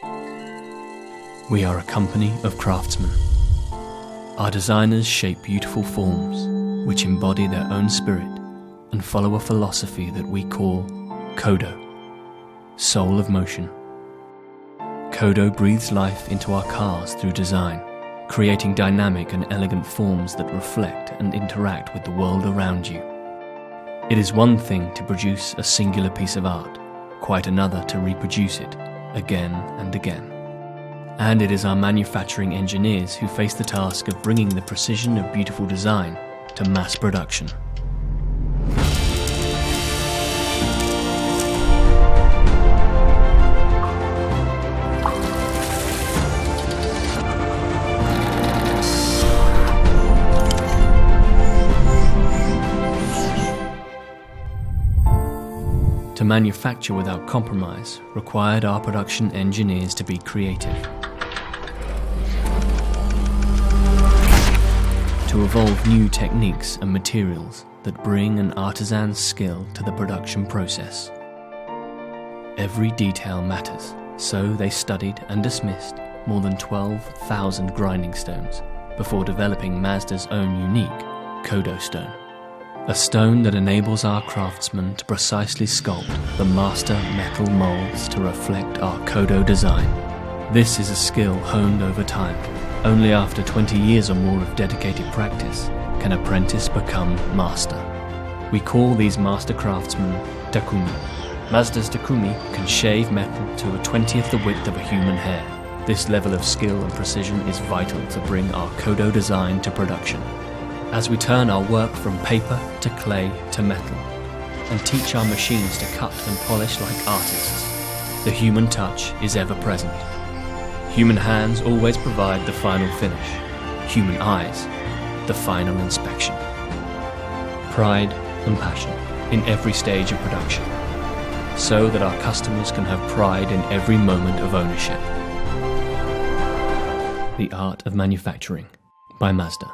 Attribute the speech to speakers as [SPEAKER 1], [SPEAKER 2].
[SPEAKER 1] We are a company of craftsmen. Our designers shape beautiful forms which embody their own spirit and follow a philosophy that we call Kodo, soul of motion. Kodo breathes life into our cars through design, creating dynamic and elegant forms that reflect and interact with the world around you. It is one thing to produce a singular piece of art, quite another to reproduce it again and again. And it is our manufacturing engineers who face the task of bringing the precision of beautiful design to mass production. To manufacture without compromise required our production engineers to be creative, to evolve new techniques and materials that bring an artisan's skill to the production process. Every detail matters, so they studied and dismissed more than 12,000 grinding stones before developing Mazda's own unique Kodo stone. A stone that enables our craftsmen to precisely sculpt the master metal molds to reflect our Kodo design. This is a skill honed over time. Only after 20 years or more of dedicated practice can apprentice become master. We call these master craftsmen takumi. Mazda's takumi can shave metal to a 20th the width of a human hair. This level of skill and precision is vital to bring our Kodo design to production. As we turn our work from paper to clay to metal, and teach our machines to cut and polish like artists, the human touch is ever present. Human hands always provide the final finish, human eyes, the final inspection. Pride and passion in every stage of production, so that our customers can have pride in every moment of ownership. The Art of Manufacturing by Mazda.